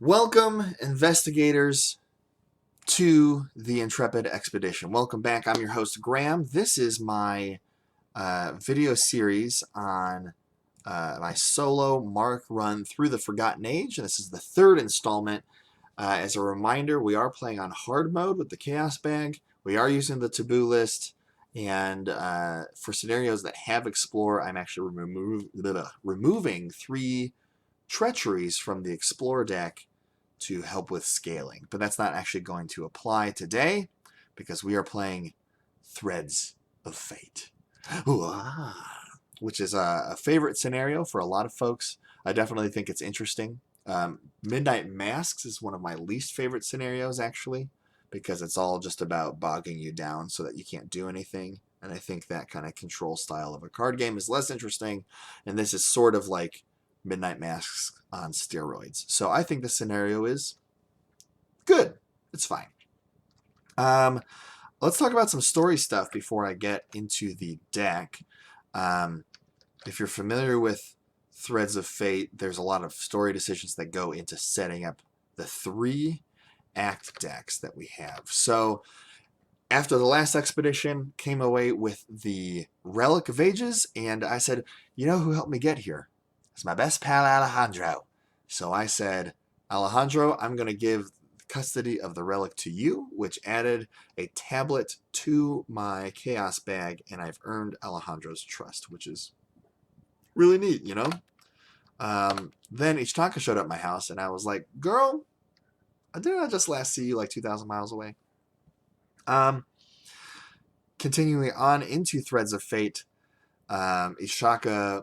Welcome, investigators, to the Intrepid expedition. Welcome back. I'm your host, Graham. This is my video series on my solo Mark run through the Forgotten Age. And this is the third installment. As a reminder, we are playing on hard mode with the Chaos Bag. We are using the taboo list. And for scenarios that have Explore, I'm actually removing 3 treacheries from the Explore deck to help with scaling. But that's not actually going to apply today because we are playing Threads of Fate, which is a favorite scenario for a lot of folks. I definitely think it's interesting. Midnight Masks is one of my least favorite scenarios, actually, because it's all just about bogging you down so that you can't do anything. And I think that kind of control style of a card game is less interesting. And this is sort of like Midnight Masks on steroids. So I think the scenario is good. It's fine. Let's talk about some story stuff before I get into the deck. If you're familiar with Threads of Fate, there's a lot of story decisions that go into setting up the 3 act decks that we have. So after the last expedition, came away with the Relic of Ages, and I said, you know who helped me get here? It's my best pal, Alejandro. So I said, Alejandro, I'm going to give custody of the relic to you, which added a tablet to my Chaos Bag, and I've earned Alejandro's trust, which is really neat, you know? Then Ichtaka showed up at my house, and I was like, girl, didn't I just last see you like 2,000 miles away? Continuing on into Threads of Fate, Ichtaka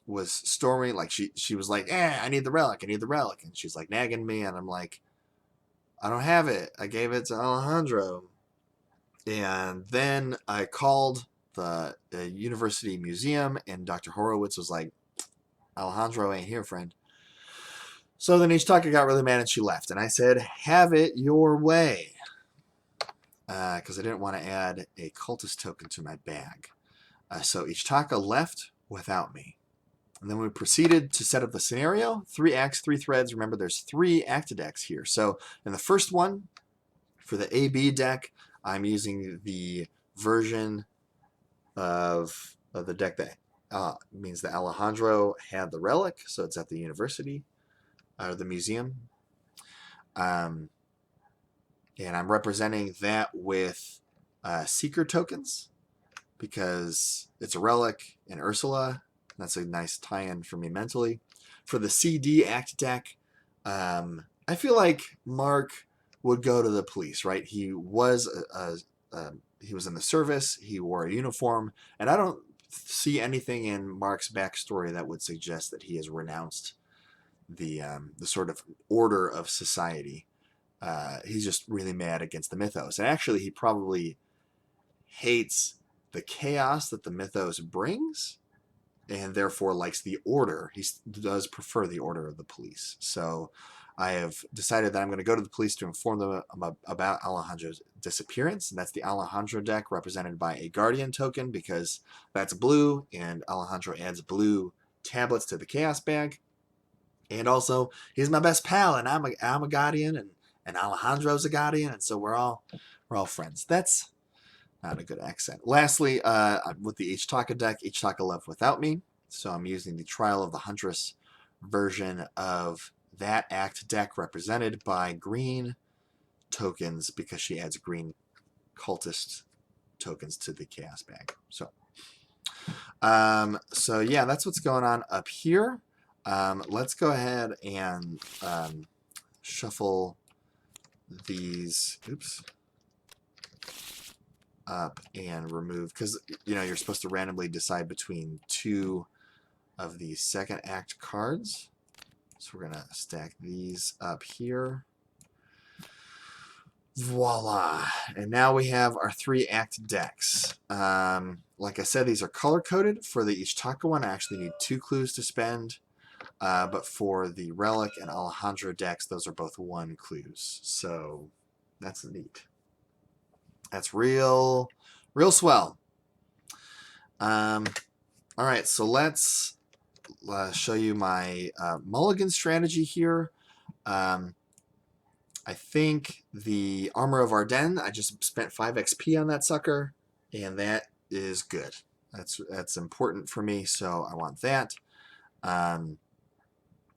was storming, like she was like, I need the relic, and she's like nagging me, and I'm like, I don't have it, I gave it to Alejandro. And then I called the university museum, and Dr. Horowitz was like, Alejandro ain't here, friend. So then Ichtaka got really mad and she left, and I said, have it your way, because I didn't want to add a cultist token to my bag. So Ichtaka left without me. And then we proceeded to set up the scenario. 3 acts, 3 threads. Remember, there's 3 acted decks here. So in the first one, for the AB deck, I'm using the version of the deck that means that Alejandro had the relic. So it's at the university, or the museum. And I'm representing that with Seeker tokens because it's a relic in Ursula. That's a nice tie-in for me mentally. For the CD act deck, I feel like Mark would go to the police, right? He was in the service. He wore a uniform, and I don't see anything in Mark's backstory that would suggest that he has renounced the sort of order of society. He's just really mad against the mythos, and actually, he probably hates the chaos that the mythos brings, and therefore likes the order. He does prefer the order of the police. So I have decided that I'm going to go to the police to inform them about Alejandro's disappearance. And that's the Alejandro deck represented by a Guardian token because that's blue, and Alejandro adds blue tablets to the Chaos Bag. And also, he's my best pal, and I'm a Guardian, and Alejandro's a Guardian, and so we're all friends. That's not a good accent. Lastly, with the Ichtaka deck, Ichtaka left without me, so I'm using the Trial of the Huntress version of that act deck represented by green tokens because she adds green cultist tokens to the Chaos Bag. So yeah, that's what's going on up here. Let's go ahead and shuffle these. Oops. Up and remove, because you're supposed to randomly decide between 2 of the second act cards. So we're gonna stack these up here. Voila! And now we have our 3 act decks. Like I said, these are color coded. For the Ichtaka one, I actually need 2 clues to spend. But for the Relic and Alejandro decks, those are both 1 clues. So that's neat. That's real swell. All right, so let's show you my Mulligan strategy here. I think the Armor of Ardennes, I just spent 5 XP on that sucker, and that is good. That's important for me, so I want that.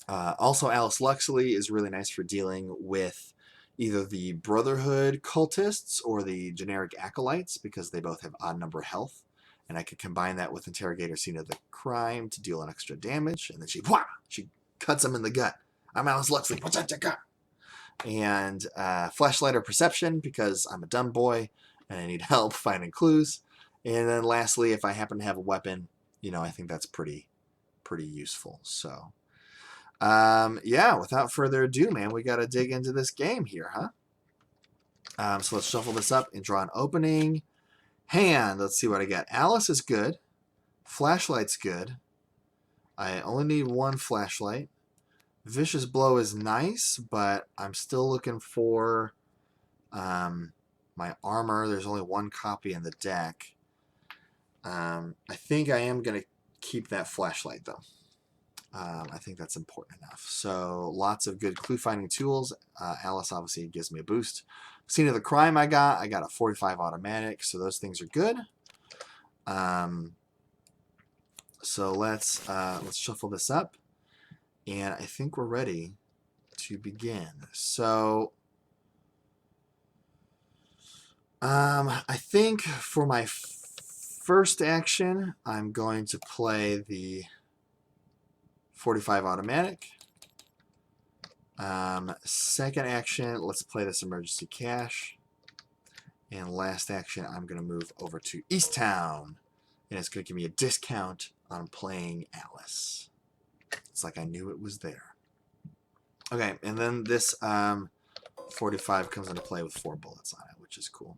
Also, Alice Luxley is really nice for dealing with either the Brotherhood cultists or the generic acolytes, because they both have odd number health. And I could combine that with Interrogator Scene of the Crime to deal an extra damage. And then she cuts him in the gut. I'm Alice Luxley. What's that you got? And Flashlight or Perception, because I'm a dumb boy and I need help finding clues. And then lastly, if I happen to have a weapon, I think that's pretty useful. So, yeah, without further ado, man, we got to dig into this game here, huh? So let's shuffle this up and draw an opening hand. Let's see what I get. Alice is good. Flashlight's good. I only need 1 flashlight. Vicious Blow is nice, but I'm still looking for my armor. There's only 1 copy in the deck. I think I am going to keep that flashlight, though. I think that's important enough. So lots of good clue-finding tools. Alice obviously gives me a boost. Scene of the Crime I got a 45 automatic, so those things are good. So let's shuffle this up, and I think we're ready to begin. So I think for my first action, I'm going to play the 45 automatic. Second action, let's play this emergency cash. And last action, I'm going to move over to East Town. And it's going to give me a discount on playing Alice. It's like I knew it was there. Okay, and then this 45 comes into play with 4 bullets on it, which is cool.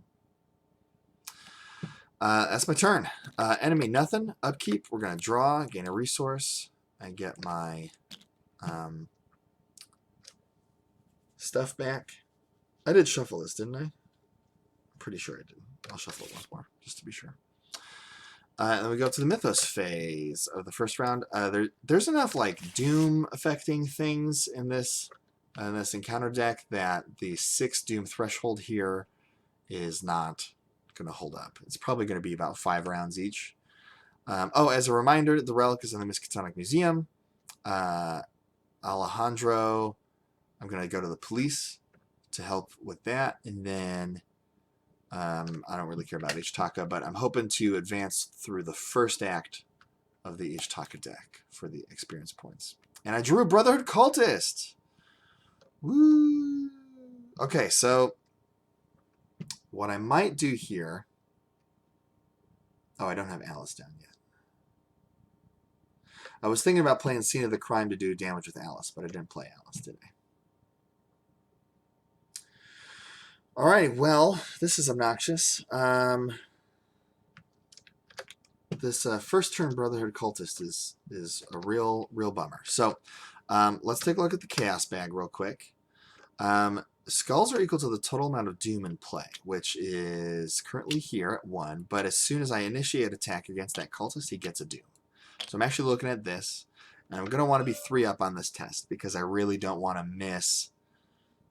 That's my turn. Enemy nothing. Upkeep. We're going to draw, gain a resource. I get my stuff back. I did shuffle this, didn't I? I'm pretty sure I did. I'll shuffle it once more, just to be sure. And then we go to the Mythos phase of the first round. There's enough like Doom affecting things in this encounter deck that the 6 Doom threshold here is not going to hold up. It's probably going to be about 5 rounds each. As a reminder, the relic is in the Miskatonic Museum. Alejandro, I'm going to go to the police to help with that. And then I don't really care about Ichtaka, but I'm hoping to advance through the first act of the Ichtaka deck for the experience points. And I drew a Brotherhood cultist. Woo! Okay, so what I might do here... Oh, I don't have Alice down yet. I was thinking about playing Scene of the Crime to do damage with Alice, but I didn't play Alice, did I? Alright, well, this is obnoxious. This first turn Brotherhood cultist is a real bummer. So let's take a look at the Chaos bag real quick. Skulls are equal to the total amount of Doom in play, which is currently here at 1, but as soon as I initiate attack against that cultist, he gets a Doom. So I'm actually looking at this, and I'm going to want to be 3 up on this test, because I really don't want to miss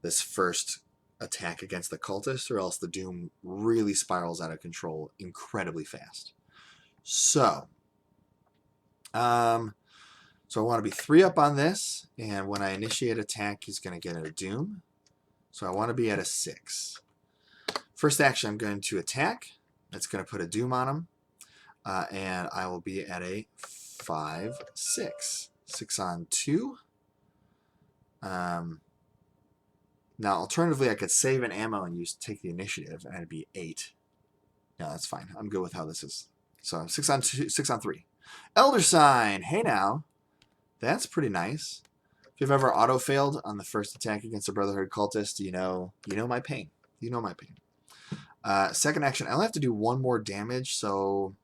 this first attack against the cultist, or else the Doom really spirals out of control incredibly fast. So I want to be 3 up on this, and when I initiate attack, he's going to get a Doom. So I want to be at a 6. First action, I'm going to attack. That's going to put a Doom on him. And I will be at a 5, 6. 6 on 2. Now, alternatively, I could save an ammo and take the initiative, and it'd be 8. No, that's fine. I'm good with how this is. So 6 on 2, 6 on 3. Elder Sign. Hey now. That's pretty nice. If you've ever auto-failed on the first attack against a Brotherhood cultist, you know my pain. You know my pain. Second action, I only have to do 1 more damage, so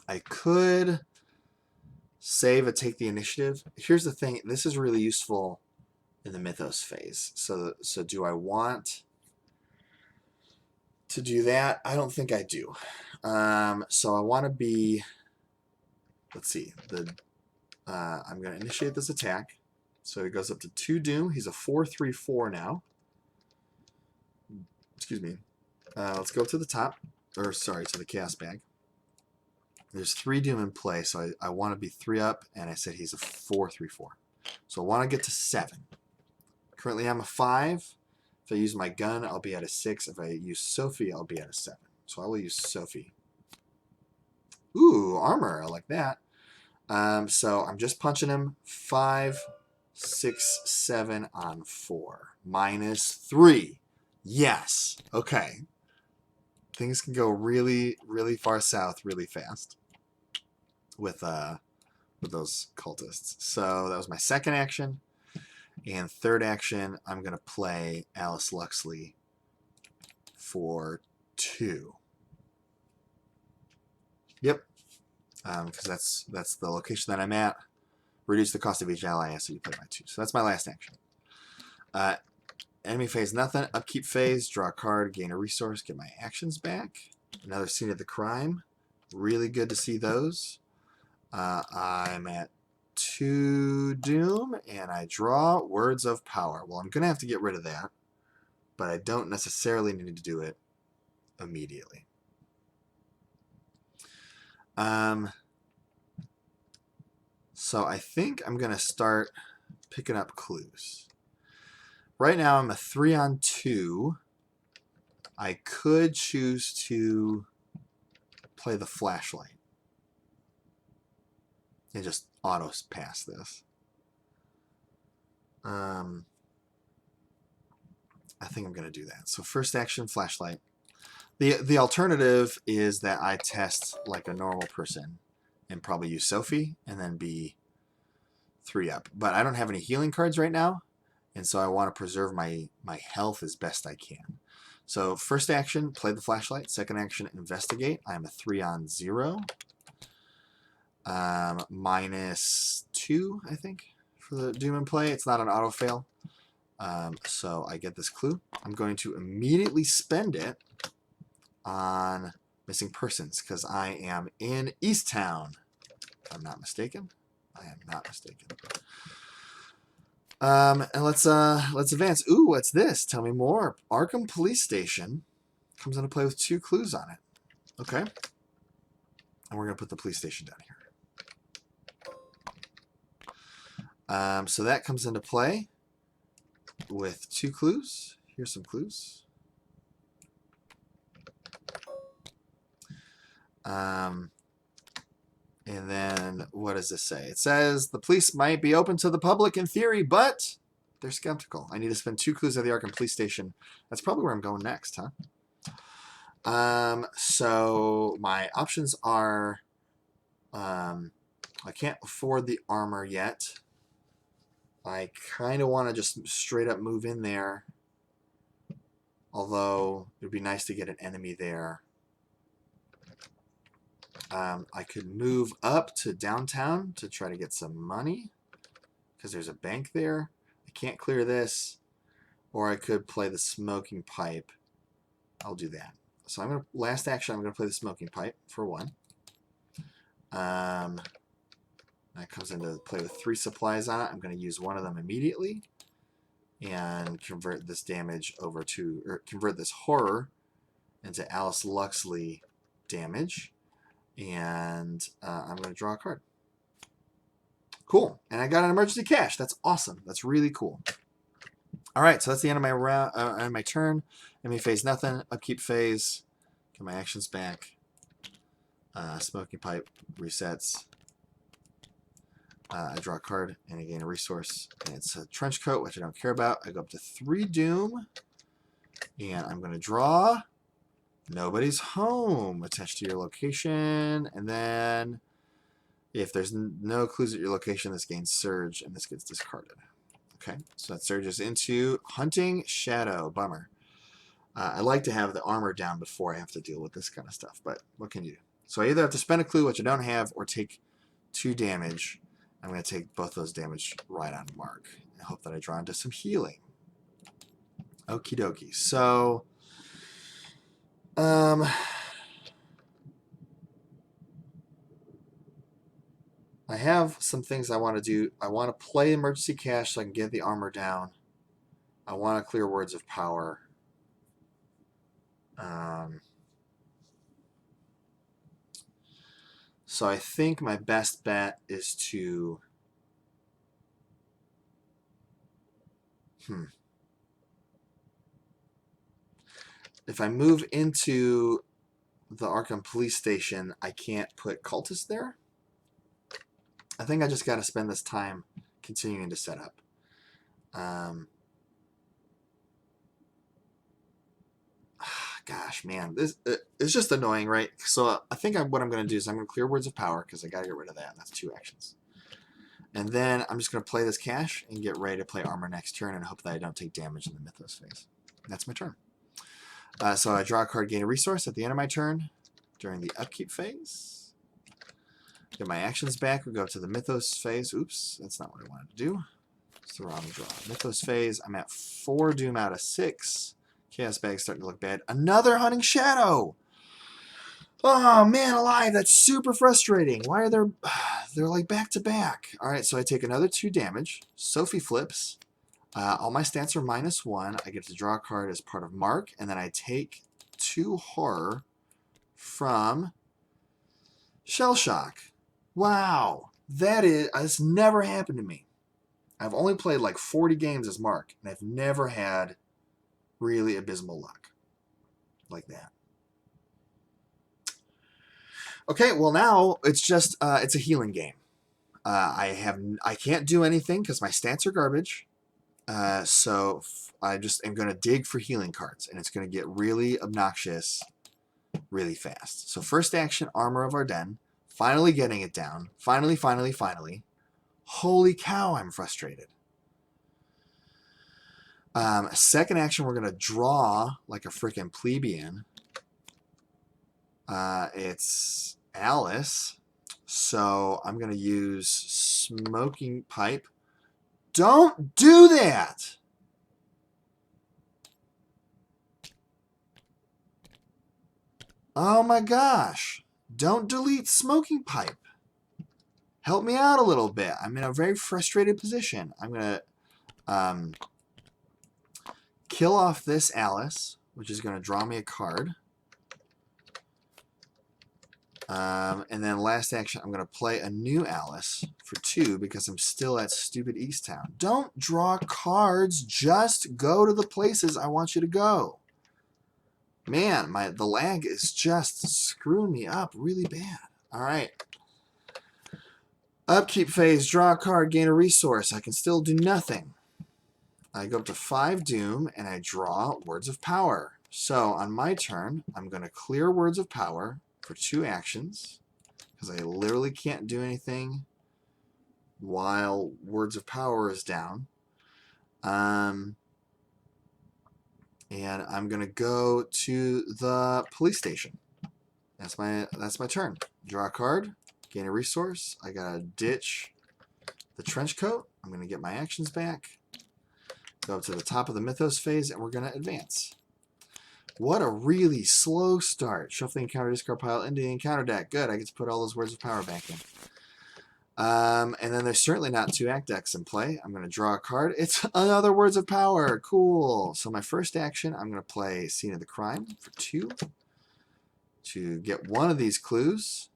I could save a take the initiative. Here's the thing. This is really useful in the Mythos phase. So do I want to do that? I don't think I do. So I want to be... Let's see. I'm going to initiate this attack. So he goes up to 2 Doom. He's a 4/3/4 now. Excuse me. Let's go to the top. Or, sorry, to the Chaos Bag. There's 3 Doom in play, so I want to be 3 up, and I said he's a 4/3/4. So I want to get to 7. Currently I'm a 5. If I use my gun, I'll be at a 6. If I use Sophie, I'll be at a 7. So I will use Sophie. Ooh, armor. I like that. So I'm just punching him. 5, 6, 7 on 4. -3. Yes. Okay. Things can go really, really far south really fast with those cultists. So that was my second action. And third action, I'm going to play Alice Luxley for 2. Yep. Because that's the location that I'm at. Reduce the cost of each ally so you play by 2. So that's my last action. Enemy phase, nothing. Upkeep phase, draw a card, gain a resource, get my actions back. Another scene of the crime. Really good to see those. I'm at 2 Doom, and I draw Words of Power. Well, I'm going to have to get rid of that, but I don't necessarily need to do it immediately. So I think I'm going to start picking up clues. Right now I'm a 3-on-2. I could choose to play the flashlight and just auto pass this. I think I'm going to do that. So first action, flashlight. The alternative is that I test like a normal person and probably use Sophie and then be 3 up. But I don't have any healing cards right now, and so I want to preserve my health as best I can. So first action, play the flashlight. Second action, investigate. I'm a 3-on-0. -2, I think, for the Doom in play. It's not an auto fail. So I get this clue. I'm going to immediately spend it on missing persons because I am in East Town. If I'm not mistaken. I am not mistaken. And let's advance. Ooh, what's this? Tell me more. Arkham Police Station comes into play with 2 clues on it. Okay. And we're gonna put the police station down here. So that comes into play with 2 clues. Here's some clues. And then what does this say? It says the police might be open to the public in theory, but they're skeptical. I need to spend 2 clues at the Arkham Police Station. That's probably where I'm going next, huh? So my options are I can't afford the armor yet. I kind of want to just straight up move in there. Although it would be nice to get an enemy there. I could move up to downtown to try to get some money because there's a bank there. I can't clear this, or I could play the smoking pipe. I'll do that. So I'm gonna last action. I'm gonna play the smoking pipe for 1. That comes into play with 3 supplies on it. I'm gonna use 1 of them immediately and convert this damage over to, or convert this horror into Alice Luxley damage. And I'm going to draw a card. Cool. And I got an emergency cash. That's awesome. That's really cool. All right, so that's the end of my round, my turn. Enemy phase, nothing. Upkeep phase. Get my actions back. Smoking pipe resets. I draw a card and I gain a resource. And it's a trench coat, which I don't care about. I go up to 3 Doom. And I'm going to draw Nobody's Home attached to your location, and then if there's no clues at your location, this gains Surge, and this gets discarded. Okay, so that surges into Hunting Shadow. Bummer. I like to have the armor down before I have to deal with this kind of stuff, but what can you do? So I either have to spend a clue, which I don't have, or take 2 damage. I'm going to take both those damage right on mark. I hope that I draw into some healing. Okie dokie. So I I have some things I want to do. I want to play emergency cash so I can get the armor down. I want to clear words of power. So I think my best bet is to... If I move into the Arkham police station, I can't put cultists there. I think I just got to spend this time continuing to set up. Gosh, man, this it's just annoying, right? So I think what I'm going to do is I'm going to clear words of power because I got to get rid of that. That's 2 actions. And then I'm just going to play this cash and get ready to play armor next turn and hope that I don't take damage in the Mythos phase. That's my turn. So I draw a card, gain a resource at the end of my turn during the upkeep phase. Get my actions back. We go up to the Mythos phase. Oops, that's not what I wanted to do. It's the wrong draw. Mythos phase. I'm at 4 doom out of 6. Chaos Bag's starting to look bad. Another Hunting Shadow! Oh, man alive, that's super frustrating. Why are there... They're like back to back. Alright, so I take another 2 damage. Sophie flips. All my stats are -1. I get to draw a card as part of Mark, and then I take 2 horror from Shell Shock. Wow. That's never happened to me. I've only played like 40 games as Mark, and I've never had really abysmal luck like that. Okay, well now it's just it's a healing game. I can't do anything because my stats are garbage. So I just am going to dig for healing cards, and it's going to get really obnoxious really fast. So first action, Armor of Ardennes. Finally getting it down. Finally. Holy cow, I'm frustrated. Second action, we're going to draw like a freaking plebeian. It's Alice. So I'm going to use Smoking Pipe. Don't do that! Oh my gosh. Don't delete Smoking Pipe. Help me out a little bit. I'm in a very frustrated position. I'm going to kill off this Alice, which is going to draw me a card. And then last action, I'm going to play a new Alice for 2 because I'm still at stupid East Town. Don't draw cards. Just go to the places I want you to go. Man, the lag is just screwing me up really bad. All right. Upkeep phase, draw a card, gain a resource. I can still do nothing. I go up to 5 doom, and I draw Words of Power. So on my turn, I'm going to clear Words of Power for 2 actions, because I literally can't do anything while Words of Power is down. And I'm going to go to the police station. That's my turn. Draw a card, gain a resource. I got to ditch the trench coat. I'm going to get my actions back. Go up to the top of the Mythos phase, and we're going to advance. What a really slow start. Shuffle the encounter discard pile into the encounter deck. Good, I get to put all those Words of Power back in. And then there's certainly not 2 act decks in play. I'm going to draw a card. It's another Words of Power. Cool. So my first action, I'm going to play Scene of the Crime for 2 to get one of these clues.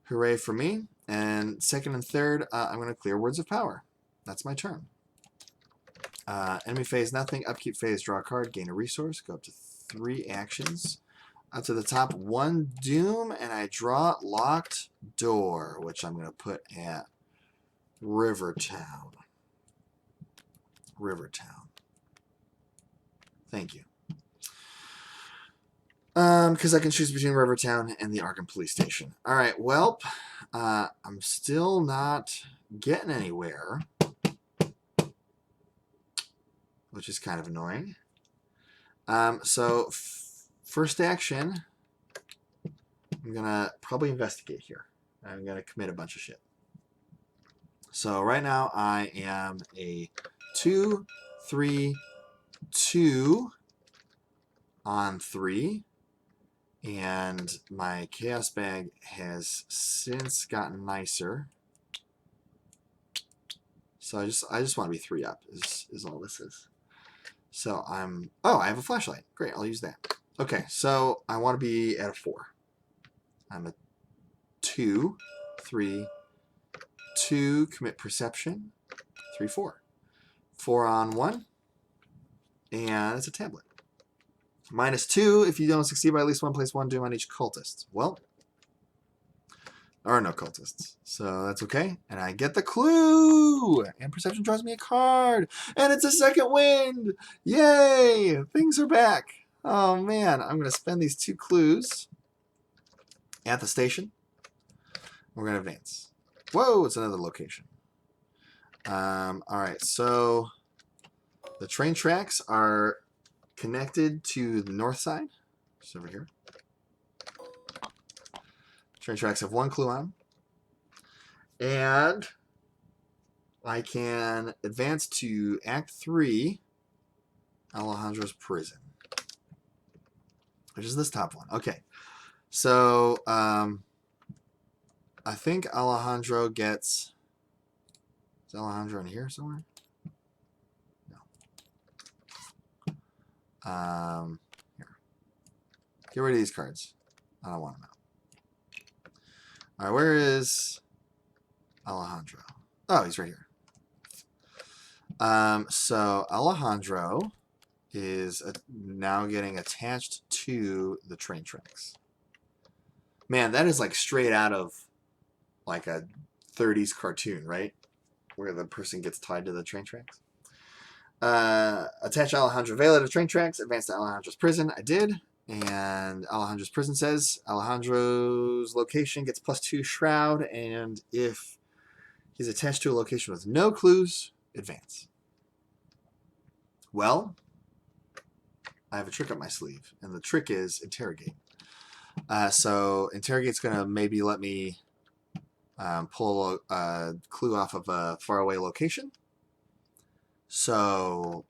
Hooray for me. And second and third, I'm going to clear Words of Power. That's my turn. Enemy phase, nothing. Upkeep phase, draw a card, gain a resource. Go up to 3 actions. Up to the top, 1 doom, and I draw Locked Door, which I'm going to put at Rivertown. Rivertown. Thank you. Because I can choose between Rivertown and the Arkham Police Station. All right, well, I'm still not getting anywhere, which is kind of annoying. So first action, I'm going to probably investigate here. I'm going to commit a bunch of shit. So right now I am a 2, 3, 2 on 3. And my Chaos Bag has since gotten nicer. So I just want to be 3 up is all this is. So I have a flashlight. Great, I'll use that. Okay, so I want to be at a 4. I'm a 2, 3, 2, commit perception, 3, 4. 4 on 1, and it's a tablet. -2 if you don't succeed by at least 1, place 1 doom on each cultist. Well, there are no cultists, so that's okay. And I get the clue! And perception draws me a card! And it's a second wind! Yay! Things are back! Oh man, I'm going to spend these 2 clues at the station. We're going to advance. Whoa, it's another location. Alright, so the train tracks are connected to the north side. Just over here. Train tracks have 1 clue on. And I can advance to Act 3, Alejandro's prison. Which is this top one. Okay. So, I think Alejandro gets... Is Alejandro in here somewhere? No. Here. Get rid of these cards. I don't want them out. Alright, where is Alejandro? Oh, he's right here. So Alejandro is now getting attached to the train tracks. Man, that is like straight out of like a 30s cartoon, right? Where the person gets tied to the train tracks. Attach Alejandro Vela to train tracks. Advance to Alejandro's prison. I did. And Alejandro's prison says Alejandro's location gets +2 shroud, and if he's attached to a location with no clues, advance. Well, I have a trick up my sleeve, and the trick is interrogate. So interrogate's going to maybe let me pull a clue off of a faraway location. So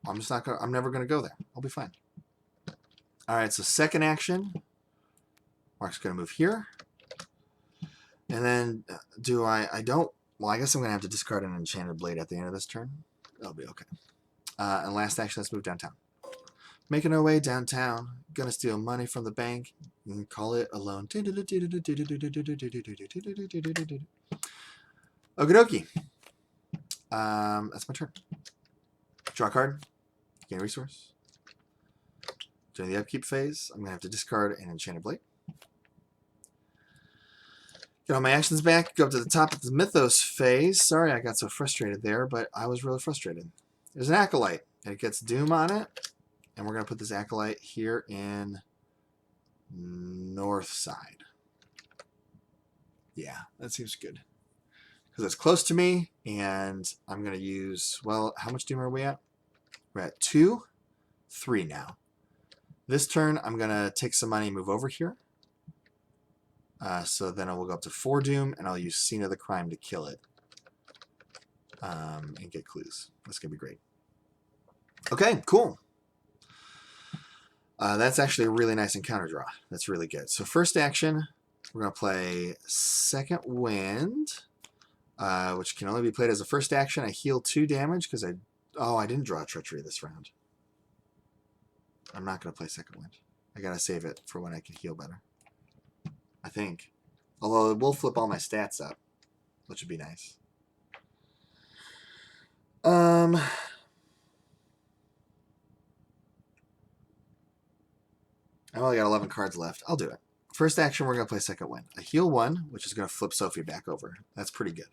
I'm never going to go there. I'll be fine. All right, so second action, Mark's going to move here. And then well, I guess I'm going to have to discard an enchanted blade at the end of this turn. That'll be okay. And last action, let's move downtown. Making our way downtown, gonna steal money from the bank, and call it a loan. Okie dokie. That's my turn. Draw a card, gain a resource. During the upkeep phase, I'm going to have to discard an enchanted blade. Get all my actions back, go up to the top of the Mythos phase. Sorry I got so frustrated there, but I was really frustrated. There's an Acolyte, and it gets Doom on it. And we're going to put this Acolyte here in north side. Yeah, that seems good. Because it's close to me, and I'm going to use, well, how much Doom are we at? We're at 2, 3 now. This turn, I'm going to take some money and move over here. So then I will go up to 4 Doom, and I'll use Scene of the Crime to kill it. And get clues. That's going to be great. Okay, cool. That's actually a really nice encounter draw. That's really good. So first action, we're going to play Second Wind, which can only be played as a first action. I heal 2 damage because I didn't draw a Treachery this round. I'm not going to play Second Wind. I got to save it for when I can heal better. I think. Although it will flip all my stats up, which would be nice. I've only got 11 cards left. I'll do it. First action, we're going to play Second Wind. I heal 1, which is going to flip Sophie back over. That's pretty good.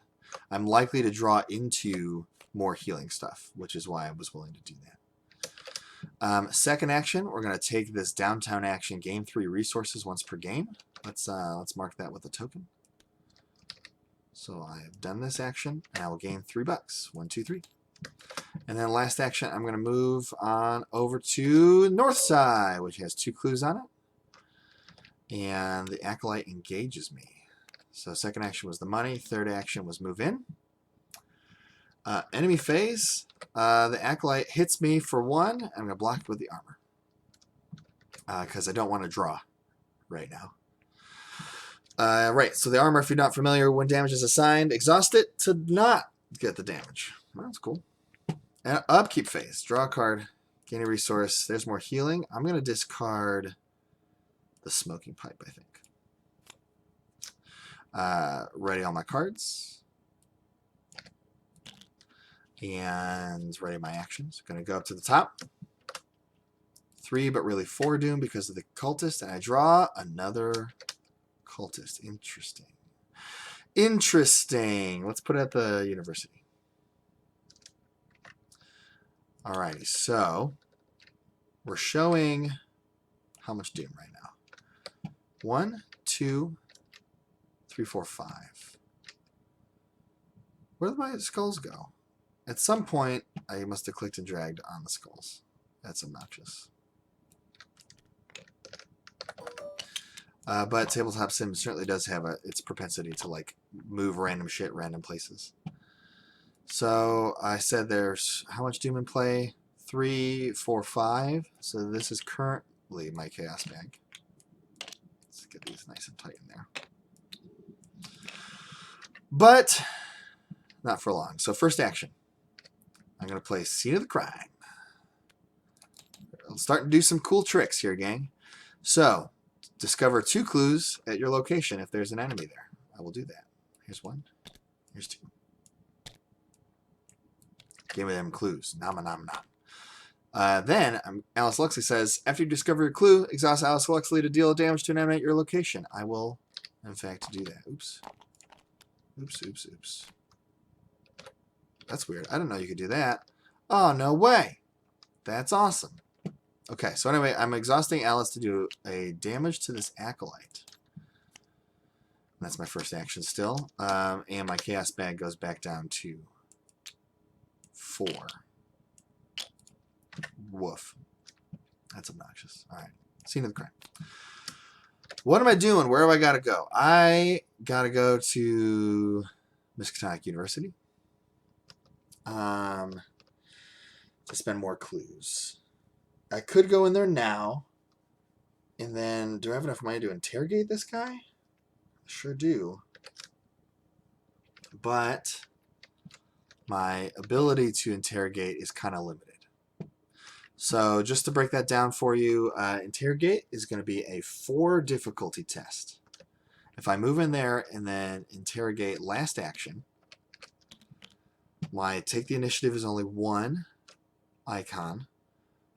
I'm likely to draw into more healing stuff, which is why I was willing to do that. Second action, we're going to take this downtown action, gain 3 resources once per game. Let's mark that with a token. So I have done this action, and I will gain $3. 1, 2, 3. And then last action, I'm going to move on over to north side, which has 2 clues on it. And the Acolyte engages me. So second action was the money. Third action was move in. Enemy phase, the Acolyte hits me for 1. I'm going to block it with the armor. Because I don't want to draw right now. Right, so the armor, if you're not familiar, when damage is assigned, exhaust it to not get the damage. Well, that's cool. And upkeep phase. Draw a card. Gain a resource. There's more healing. I'm going to discard the smoking pipe, I think. Ready all my cards. And ready my actions. Going to go up to the top. 3, but really 4 doom because of the cultist. And I draw another cultist. Interesting. Interesting. Let's put it at the university. Alrighty, so we're showing how much doom right now. 1, 2, 3, 4, 5. Where did my skulls go? At some point, I must have clicked and dragged on the skulls. That's obnoxious. But Tabletop Sim certainly does have its propensity to like move random shit random places. So I said there's how much doom in play? 3, 4, 5. So this is currently my chaos bag. Let's get these nice and tight in there. But not for long. So first action. I'm going to play Scene of the Crime. I'll start to do some cool tricks here, gang. So discover 2 clues at your location if there's an enemy there. I will do that. Here's 1. Here's 2. Give me them clues. Nom nom nom. Then Alice Luxley says, after you discover your clue, exhaust Alice Luxley to deal damage to an enemy at your location. I will, in fact, do that. Oops. Oops, oops, oops. That's weird. I didn't know you could do that. Oh, no way. That's awesome. Okay, so anyway, I'm exhausting Alice to do a damage to this acolyte. That's my first action still. And my chaos bag goes back down to 4. Woof. That's obnoxious. All right. Scene of the crime. What am I doing? Where do I got to go? I got to go to Miskatonic University to spend more clues. I could go in there now. And then, do I have enough money to interrogate this guy? I sure do. But my ability to interrogate is kind of limited. So just to break that down for you, interrogate is going to be a 4 difficulty test. If I move in there and then interrogate last action, my take the initiative is only 1 icon.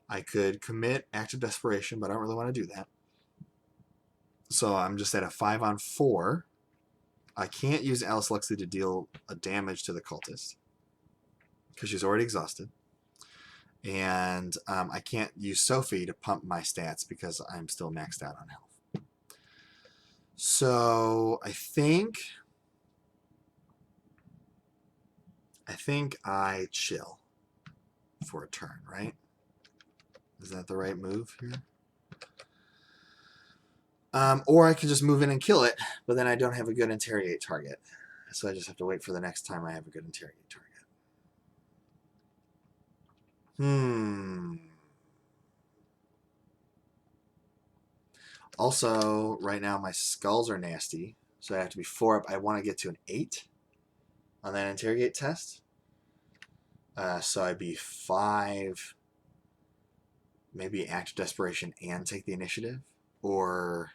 I could commit act of desperation, but I don't really want to do that. So I'm just at a 5 on 4. I can't use Alice Luxley to deal a damage to the cultist because she's already exhausted. And I can't use Sophie to pump my stats because I'm still maxed out on health. So I think I chill for a turn, right? Is that the right move here? Or I can just move in and kill it, but then I don't have a good interrogate target. So I just have to wait for the next time I have a good interrogate target. Also, right now my skulls are nasty, so I have to be 4 up. I want to get to an 8 on that interrogate test. So I'd be 5, maybe act of desperation and take the initiative, or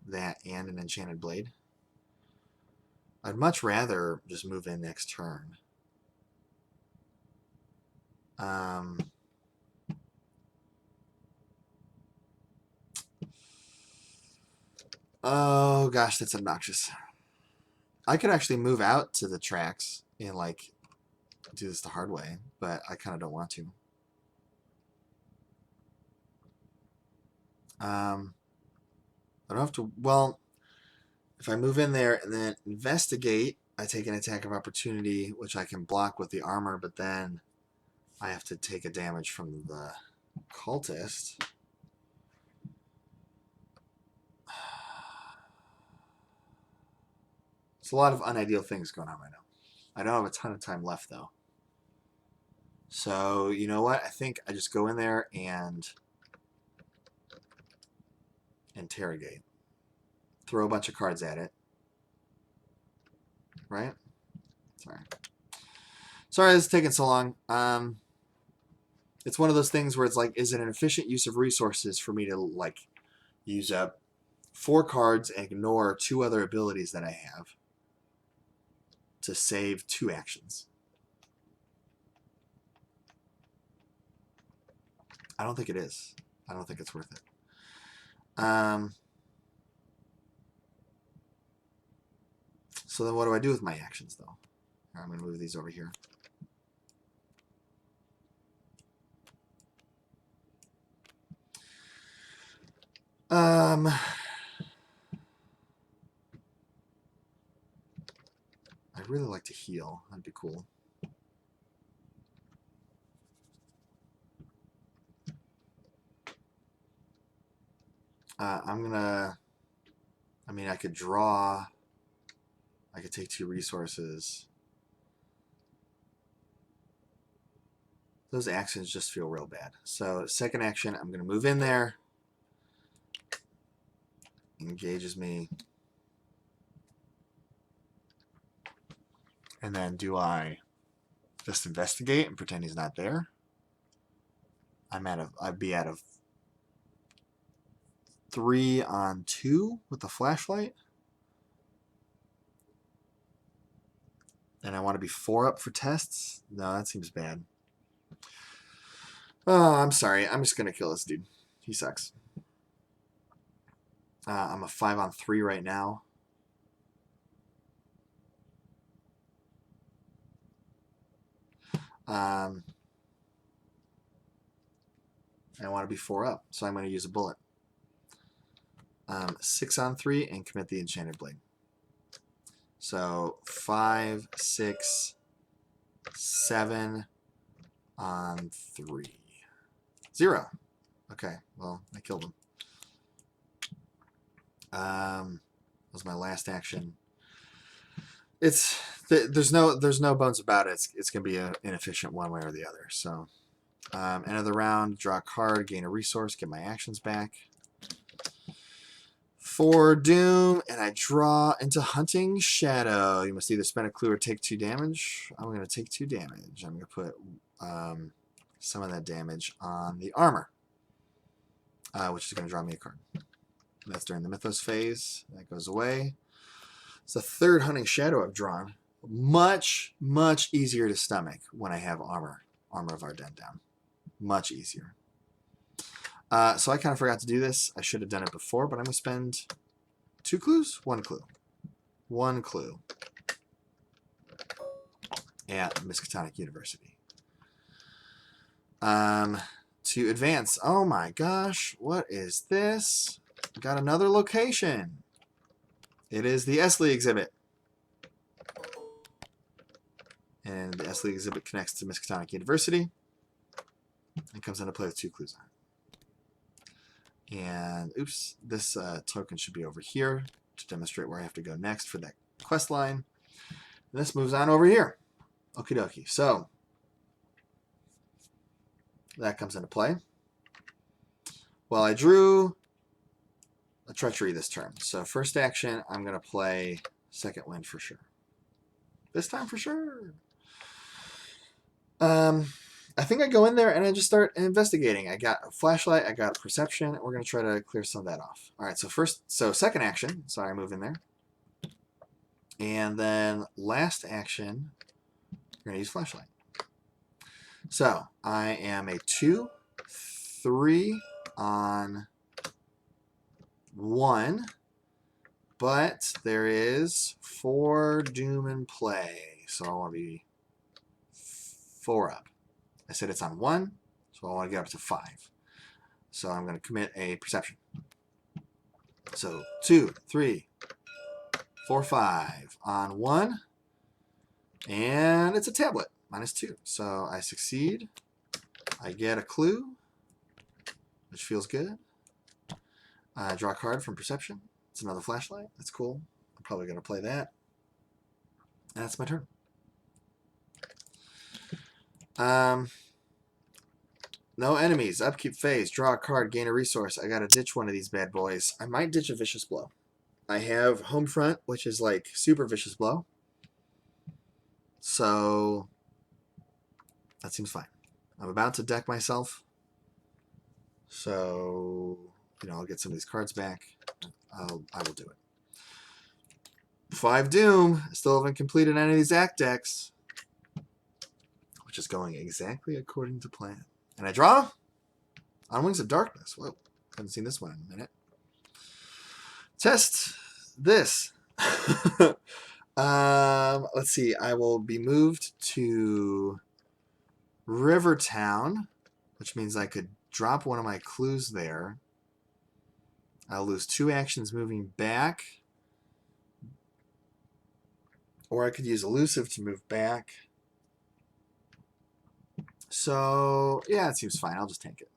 that and an enchanted blade. I'd much rather just move in next turn. Oh gosh, that's obnoxious. I could actually move out to the tracks and like do this the hard way, but I kind of don't want to. I don't have to. Well, if I move in there and then investigate, I take an attack of opportunity, which I can block with the armor, but then I have to take a damage from the cultist. It's a lot of unideal things going on right now. I don't have a ton of time left, though. So, you know what? I think I just go in there and interrogate. Throw a bunch of cards at it. Right? Sorry. Sorry this is taking so long. It's one of those things where it's like, is it an efficient use of resources for me to like use up 4 cards and ignore 2 other abilities that I have to save 2 actions? I don't think it is. I don't think it's worth it. So then what do I do with my actions, though? I'm going to move these over here. I'd really like to heal. That'd be cool. I'm going to... I mean, I could draw... I could take 2 resources. Those actions just feel real bad. So second action, I'm going to move in there. Engages me. And then do I just investigate and pretend he's not there? I'd be out of 3 on 2 with the flashlight. And I want to be 4 up for tests? No, that seems bad. Oh, I'm sorry. I'm just going to kill this dude. He sucks. I'm a 5 on 3 right now. I want to be 4 up, so I'm going to use a bullet. 6 on 3 and commit the Enchanted Blade. So 5, 6, 7 on 3. 0. Okay, well, I killed him. That was my last action. There's no bones about it. It's gonna be inefficient one way or the other. So end of the round, draw a card, gain a resource, get my actions back. For Doom, and I draw into Hunting Shadow. You must either spend a clue or take 2 damage. I'm going to take 2 damage. I'm going to put some of that damage on the armor, which is going to draw me a card. That's during the Mythos phase. That goes away. It's the 3rd Hunting Shadow I've drawn. Much, much easier to stomach when I have Armor of Ardennes down. Much easier. So I kind of forgot to do this. I should have done it before, but I'm going to spend 2 clues? 1 clue. 1 clue. At Miskatonic University. To advance. Oh my gosh. What is this? Got another location. It is the Esley exhibit. And the Esley exhibit connects to Miskatonic University. And comes into play with 2 clues on it. And, oops, this token should be over here to demonstrate where I have to go next for that quest line. And this moves on over here. Okie dokie. So, that comes into play. Well, I drew a Treachery this turn. So, first action, I'm going to play Second Wind for sure. This time for sure. I think I go in there and I just start investigating. I got a flashlight, I got perception, and we're going to try to clear some of that off. All right, so second action, sorry, I move in there. And then last action, we're going to use flashlight. So I am a 2, 3 on 1, but there is 4 Doom in play, so I want to be 4 up. I said it's on 1, so I want to get up to 5. So I'm going to commit a perception. So 2, 3, 4, 5 on 1. And it's a tablet, -2. So I succeed. I get a clue, which feels good. I draw a card from perception. It's another flashlight. That's cool. I'm probably going to play that. And that's my turn. No enemies. Upkeep phase. Draw a card. Gain a resource. I gotta ditch one of these bad boys. I might ditch a Vicious Blow. I have Homefront, which is like super Vicious Blow. So That seems fine. I'm about to deck myself. So, I'll get some of these cards back. I will do it. 5 Doom. Still haven't completed any of these Act decks. Which is going exactly according to plan. And I draw on Wings of Darkness. Whoa. Haven't seen this one in a minute. Test this. Let's see. I will be moved to Rivertown, which means I could drop one of my clues there. I'll lose 2 actions moving back. Or I could use Elusive to move back. So, yeah, it seems fine. I'll just tank it.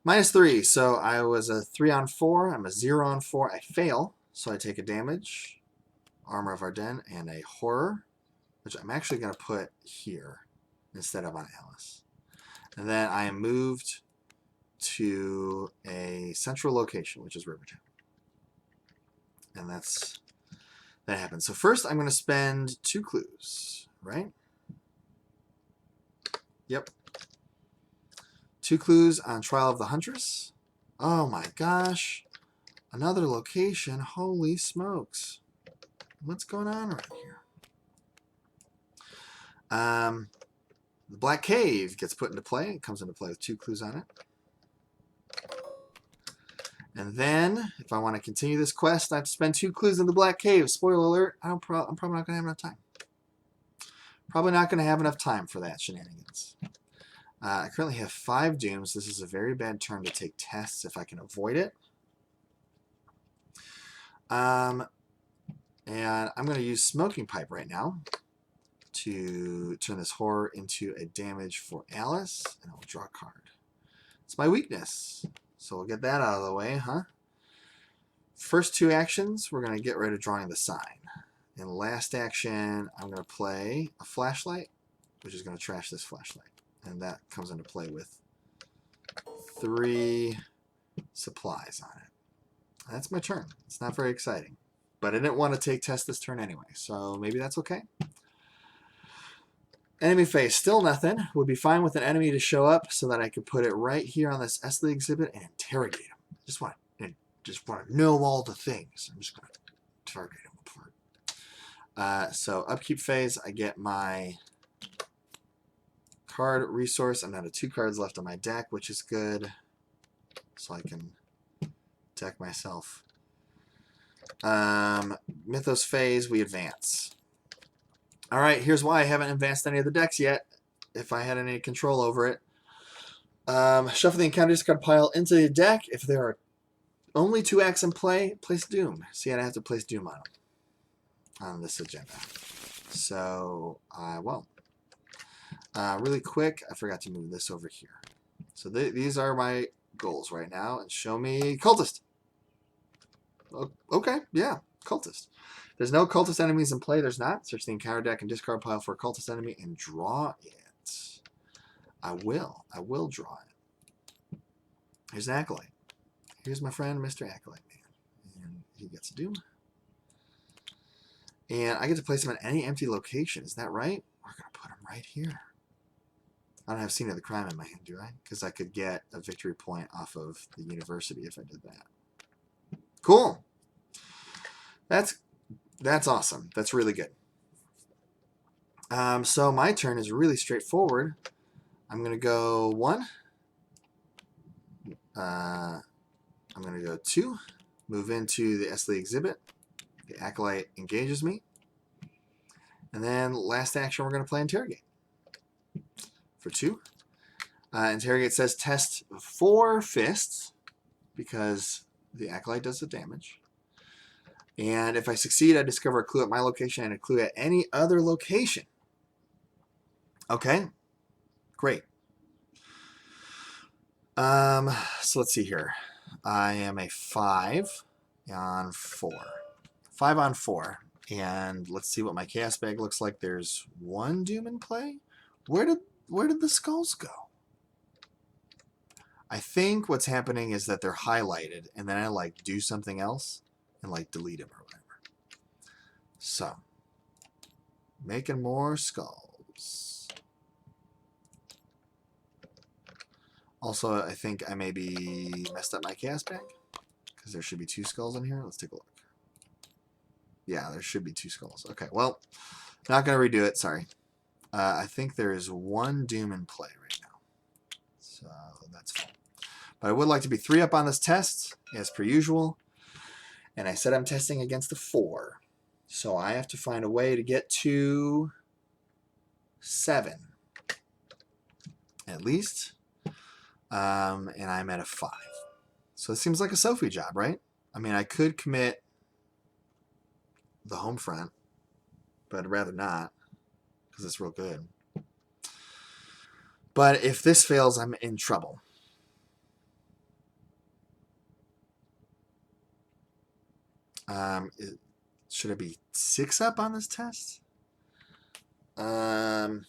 -3. So I was a 3 on 4. I'm a 0 on 4. I fail. So I take a damage. Armor of Ardennes and a Horror, which I'm actually going to put here instead of on Alice. And then I am moved to a central location, which is Rivertown. And that happens. So first I'm going to spend 2 clues, right? Yep. 2 clues on Trial of the Huntress. Oh my gosh. Another location. Holy smokes. What's going on right here? The Black Cave gets put into play. It comes into play with 2 clues on it. And then, if I want to continue this quest, I have to spend 2 clues in the Black Cave. Spoiler alert, I'm probably not going to have enough time. Probably not going to have enough time for that shenanigans. I currently have 5 Dooms. This is a very bad turn to take tests if I can avoid it. And I'm going to use Smoking Pipe right now to turn this Horror into a damage for Alice, and I'll draw a card. It's my weakness, so we'll get that out of the way, huh? First 2 actions, we're going to get rid of drawing the sign. In last action, I'm going to play a Flashlight, which is going to trash this Flashlight. And that comes into play with 3 supplies on it. That's my turn. It's not very exciting. But I didn't want to take test this turn anyway, so maybe that's okay. Enemy phase, still nothing. Would be fine with an enemy to show up so that I could put it right here on this Esley exhibit and interrogate him. Just want to know all the things. I'm just going to interrogate him apart. So upkeep phase, I get my card resource. I'm down to 2 cards left on my deck, which is good. So I can deck myself. Mythos phase, we advance. Alright, here's why I haven't advanced any of the decks yet, if I had any control over it. Shuffle the encounter discard pile into the deck. If there are only 2 acts in play, place Doom. See, I have to place Doom on them on this agenda. So, I won't. Really quick, I forgot to move this over here. So these are my goals right now. And show me Cultist. Okay, yeah, Cultist. There's no Cultist enemies in play. There's not. Search the encounter deck and discard pile for a Cultist enemy and draw it. I will draw it. Here's an Acolyte. Here's my friend, Mr. Acolyte Man. And he gets a Doom. And I get to place him at any empty location. Is that right? We're going to put him right here. I don't have Scene of the Crime in my hand, do I? Because I could get a victory point off of the university if I did that. Cool. That's awesome. That's really good. So my turn is really straightforward. I'm going to go 1. I'm going to go 2. Move into the Esley exhibit. The Acolyte engages me. And then last action, we're going to play Interrogate. For 2. Interrogate says test 4 fists because the Acolyte does the damage. And if I succeed, I discover a clue at my location and a clue at any other location. Okay, great. So let's see here. I am a 5 on 4. 5 on 4. And let's see what my chaos bag looks like. There's 1 Doom in play. Where did the skulls go? I think what's happening is that they're highlighted, and then I like do something else and like delete them or whatever. So, making more skulls. Also, I think I maybe messed up my chaos bag because there should be 2 skulls in here. Let's take a look. Yeah, there should be 2 skulls. Okay, well, not going to redo it. Sorry. I think there is 1 doom in play right now. So that's fine. But I would like to be 3 up on this test, as per usual. And I said I'm testing against a 4. So I have to find a way to get to 7. At least. And I'm at a 5. So it seems like a Sophie job, right? I mean, I could commit the home front, but I'd rather not because it's real good. But if this fails, I'm in trouble. Should I be 6 up on this test? I'm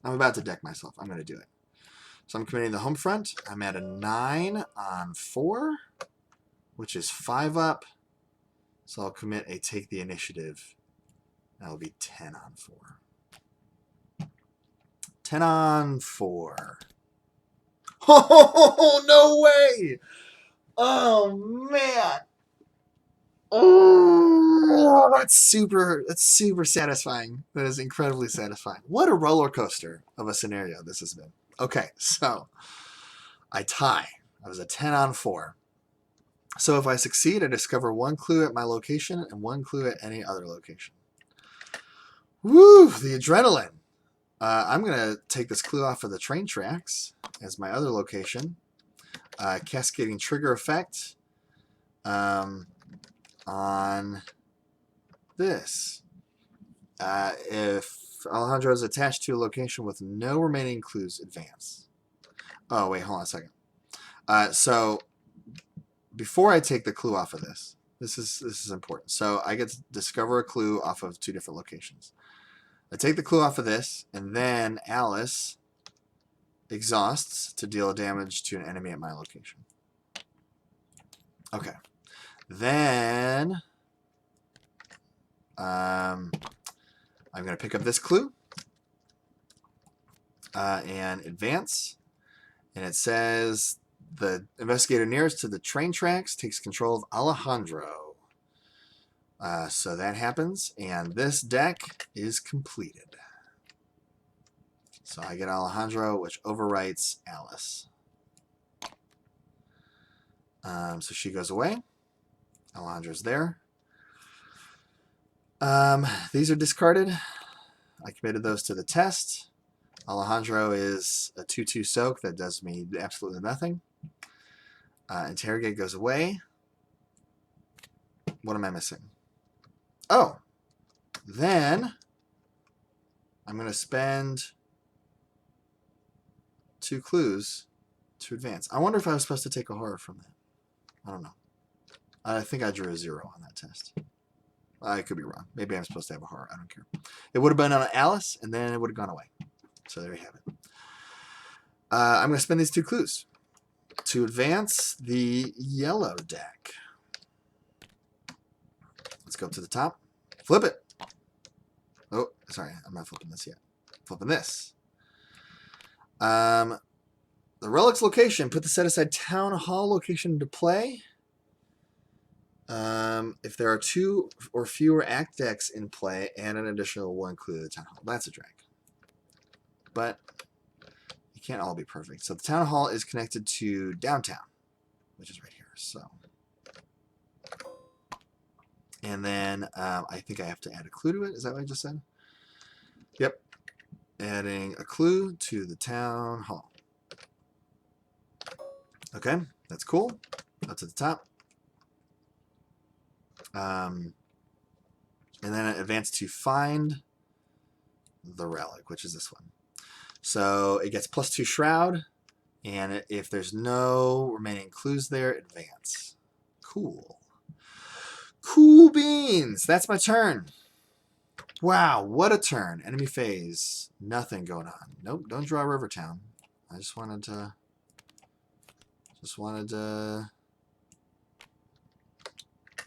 about to deck myself. I'm going to do it. So I'm committing the home front. I'm at a 9 on 4, which is 5 up. So I'll commit a take the initiative. That'll be 10 on 4. 10 on 4. Oh, no way! Oh, man! Oh, that's super satisfying. That is incredibly satisfying. What a roller coaster of a scenario this has been. Okay, so I tie. I was a 10 on 4. So if I succeed, I discover 1 clue at my location and 1 clue at any other location. Woo, the adrenaline. I'm going to take this clue off of the train tracks as my other location. Cascading trigger effect on this. If Alejandro is attached to a location with no remaining clues, advance. Oh, wait, hold on a second. So before I take the clue off of this is important. So I get to discover a clue off of 2 different locations. I take the clue off of this, and then Alice exhausts to deal damage to an enemy at my location. Okay. Then I'm going to pick up this clue and advance. And it says the investigator nearest to the train tracks takes control of Alejandro. So that happens, and this deck is completed. So I get Alejandro, which overwrites Alice. So she goes away. Alejandro's there. These are discarded. I committed those to the test. Alejandro is a 2/2 soak that does me absolutely nothing. Interrogate goes away. What am I missing? Oh, then I'm going to spend 2 clues to advance. I wonder if I was supposed to take a horror from that. I don't know. I think I drew a 0 on that test. I could be wrong. Maybe I'm supposed to have a horror. I don't care. It would have been on Alice, and then it would have gone away. So there you have it. I'm going to spend these 2 clues to advance the yellow deck. Let's go up to the top. Flip it. Oh, sorry. I'm not flipping this yet. Flipping this. The relic's location. Put the set-aside town hall location into play. If there are 2 or fewer act decks in play, and an additional 1 clue to the town hall. That's a drag. But you can't all be perfect. So the town hall is connected to downtown, which is right here. So, and then I think I have to add a clue to it. Is that what I just said? Yep. Adding a clue to the town hall. Okay, that's cool. Up to the top. And then advance to find the relic, which is this one. So it gets +2 shroud, and if there's no remaining clues there, advance. Cool. Cool beans. That's my turn. Wow, what a turn. Enemy phase. Nothing going on. Nope, don't draw Rivertown. I just wanted to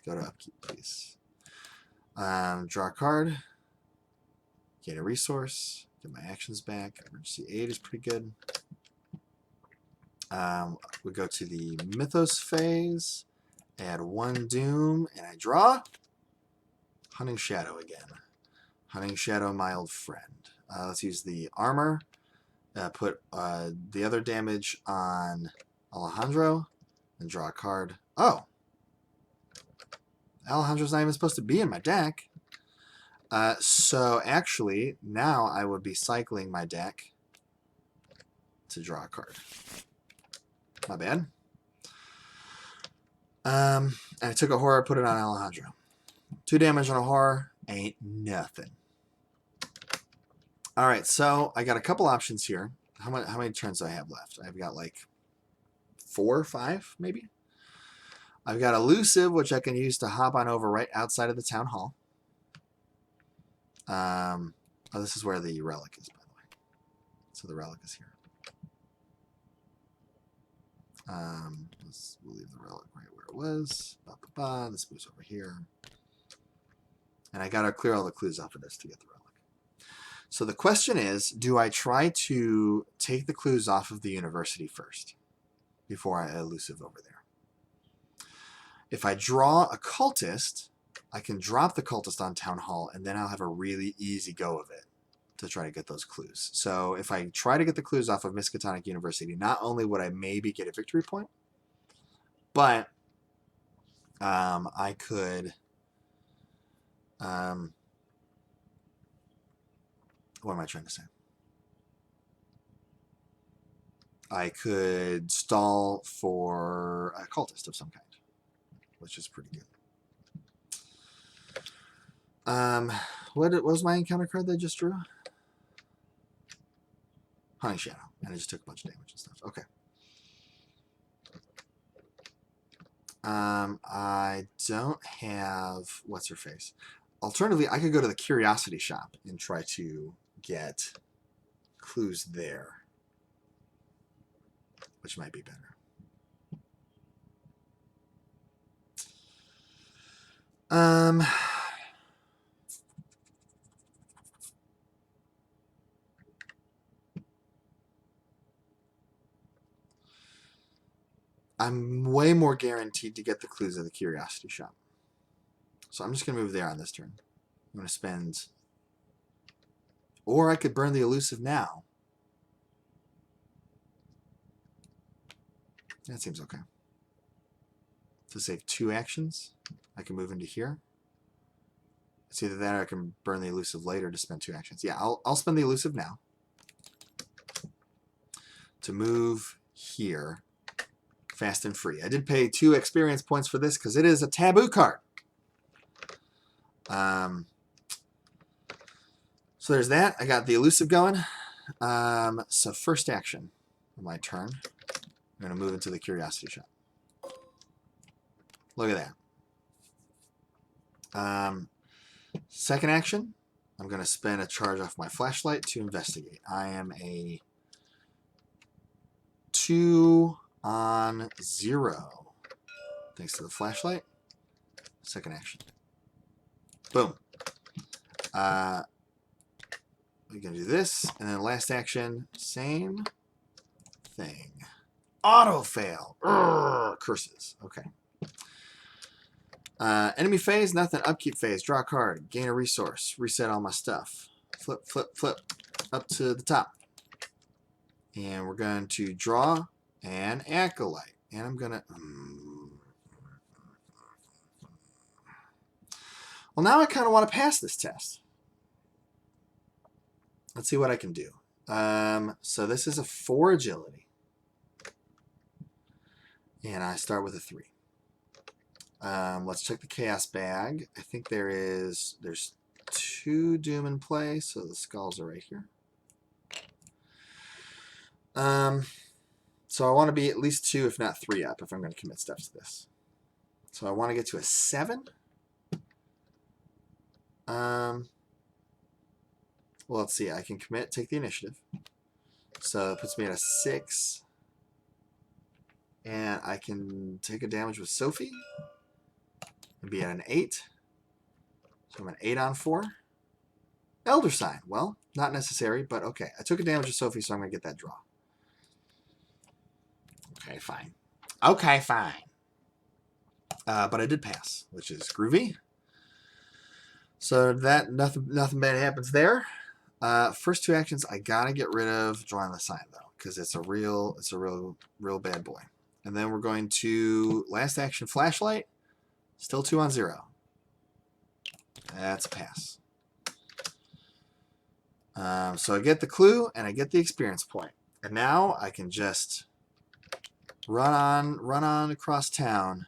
go to upkeep, please. Draw a card. Get a resource. Get my actions back. Emergency aid is pretty good. We go to the Mythos phase. Add 1 Doom, and I draw Hunting Shadow again. Hunting Shadow, my old friend. Let's use the armor. Put the other damage on Alejandro, and draw a card. Oh! Alejandro's not even supposed to be in my deck. So actually, now I would be cycling my deck to draw a card. My bad. And I took a horror, put it on Alejandro. 2 damage on a horror ain't nothing. All right, so I got a couple options here. How many turns do I have left? I've got like 4 or 5, maybe. I've got Elusive, which I can use to hop on over right outside of the town hall. Oh, this is where the relic is, by the way. So the relic is here. We'll leave the relic right where it was. This moves over here. And I got to clear all the clues off of this to get the relic. So the question is, do I try to take the clues off of the university first before I elusive over there? If I draw a cultist, I can drop the cultist on town hall, and then I'll have a really easy go of it to try to get those clues. So if I try to get the clues off of Miskatonic University, not only would I maybe get a victory point, but I could... what am I trying to say? I could stall for a cultist of some kind, which is pretty good. What was my encounter card that I just drew? Hunting Shadow. And I just took a bunch of damage and stuff. Okay. I don't have... What's her face? Alternatively, I could go to the Curiosity Shop and try to get clues there, which might be better. I'm way more guaranteed to get the clues at the Curiosity Shop. So I'm just going to move there on this turn. I'm going to spend... Or I could burn the elusive now. That seems okay. To save 2 actions, I can move into here. It's either that or I can burn the elusive later to spend 2 actions. Yeah, I'll spend the elusive now to move here fast and free. I did pay 2 experience points for this because it is a taboo card. So there's that. I got the elusive going. So first action on my turn, I'm going to move into the Curiosity Shop. Look at that. Second action, I'm going to spend a charge off my flashlight to investigate. I am a 2 on 0. Thanks to the flashlight. Second action. Boom. We're going to do this, and then last action, same thing. Auto fail. Urgh, curses. Okay. Enemy phase, nothing. Upkeep phase, draw a card, gain a resource, reset all my stuff. Flip, flip, flip, up to the top. And we're going to draw an Acolyte. And I'm going to... Well, now I kind of want to pass this test. Let's see what I can do. So this is a 4 agility. And I start with a 3. Let's check the Chaos Bag. I think there's 2 Doom in play, so the skulls are right here. So I want to be at least 2, if not 3 up, if I'm going to commit steps to this. So I want to get to a 7. Well, let's see. I can commit, take the initiative. So it puts me at a 6. And I can take a damage with Sophie and be at an 8. So I'm an 8 on 4. Elder Sign. Well, not necessary, but okay. I took a damage of Sophie, so I'm going to get that draw. Okay, fine. Okay, fine. But I did pass, which is groovy. So that nothing bad happens there. First two actions, I gotta get rid of drawing the sign though, because it's a real bad boy. And then we're going to last action flashlight. Still 2 on 0. That's a pass. So I get the clue and I get the experience point. And now I can just run on across town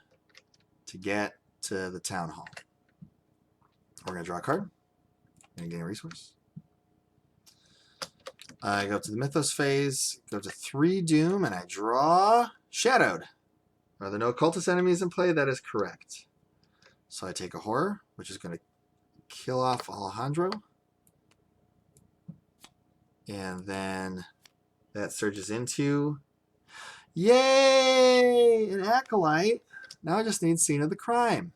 to get to the town hall. We're gonna draw a card. And gain a resource. I go to the Mythos phase, go to 3 Doom, and I draw Shadowed. Are there no cultist enemies in play? That is correct. So I take a Horror, which is going to kill off Alejandro. And then that surges into... Yay! An Acolyte. Now I just need Scene of the Crime.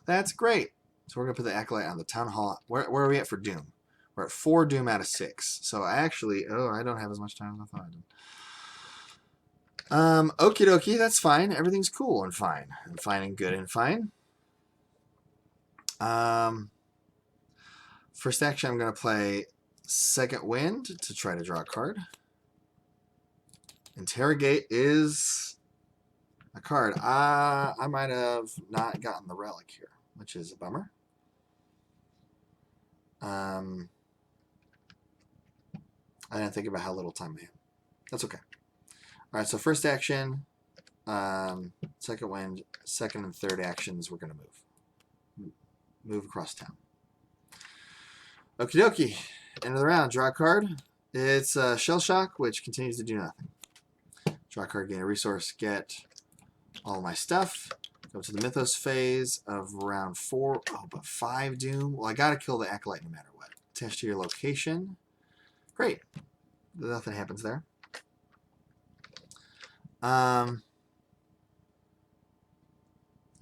That's great. So we're going to put the Acolyte on the Town Hall. Where are we at for Doom? We're at 4 Doom out of 6. So I actually... Oh, I don't have as much time as I thought I did. Okie dokie, that's fine. Everything's cool and fine. And fine and good and fine. First action, I'm going to play Second Wind to try to draw a card. Interrogate is a card. I might have not gotten the relic here, which is a bummer. I didn't think about how little time I have. That's okay. All right, so first action, Second Wind, second and third actions, we're going to move across town. Okie dokie. End of the round. Draw a card. It's Shell Shock, which continues to do nothing. Draw a card, gain a resource, get all my stuff. Go to the Mythos phase of round 4. Oh, but 5 Doom. Well, I got to kill the Acolyte no matter what. Attach to your location. Great. Nothing happens there. I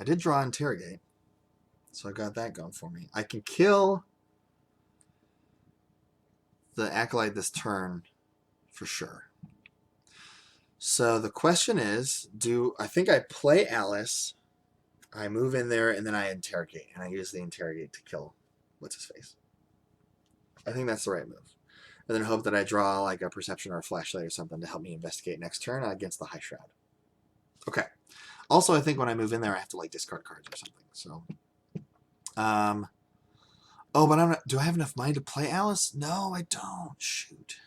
did draw Interrogate, so I got that going for me. I can kill the Acolyte this turn for sure. So the question is, I think I play Alice, I move in there, and then I interrogate, and I use the Interrogate to kill what's-his-face. I think that's the right move. And then hope that I draw like a Perception or a Flashlight or something to help me investigate next turn against the High Shroud. Okay. Also, I think when I move in there, I have to like discard cards or something. So, oh, but I'm not. Do I have enough money to play Alice? No, I don't. Shoot.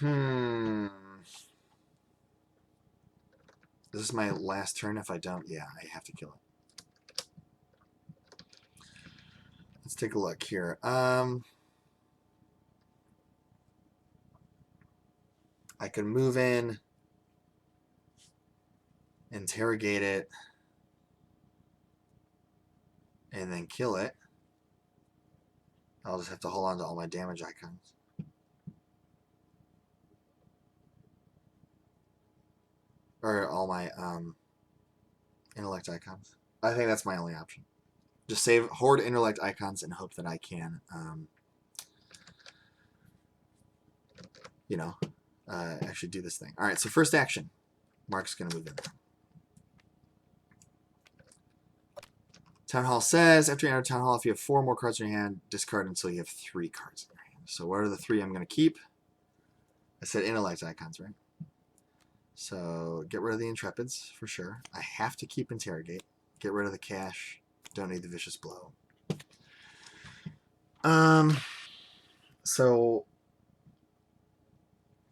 Is this my last turn? If I don't, yeah, I have to kill it. Let's take a look here. I could move in, interrogate it, and then kill it. I'll just have to hold on to all my damage icons. Or all my intellect icons. I think that's my only option. Just save hoard intellect icons and hope that I can, actually do this thing. All right, so first action. Mark's going to move in there. Town Hall says, after you enter Town Hall, if you have 4 more cards in your hand, discard until you have 3 cards in your hand. So what are the 3 I'm going to keep? I said intellect icons, right? So get rid of the Intrepids, for sure. I have to keep Interrogate. Get rid of the cash. Don't need the Vicious Blow. So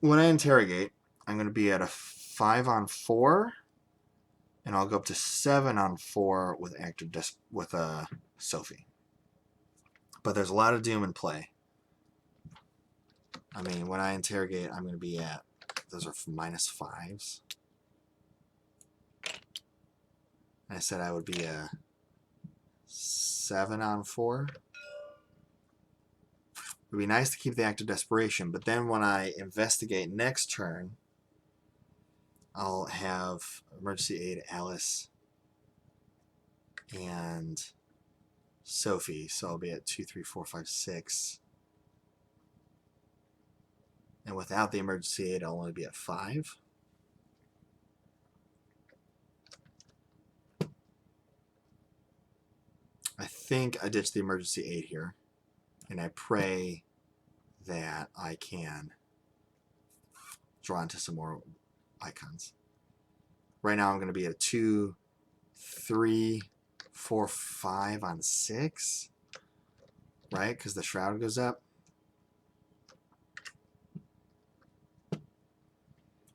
when I interrogate, I'm going to be at a 5 on 4, and I'll go up to 7 on 4 with Sophie. But there's a lot of Doom in play. I mean, when I interrogate, I'm going to be at, those are -5s. I said I would be a 7 on 4. It would be nice to keep the Act of Desperation, but then when I investigate next turn, I'll have Emergency Aid, Alice, and Sophie. So I'll be at 2, 3, 4, 5, 6. And without the emergency aid, I'll only be at 5. I think I ditched the emergency aid here. And I pray that I can draw into some more icons. Right now I'm going to be at 2, 3, 4, 5 on 6. Right? Because the shroud goes up.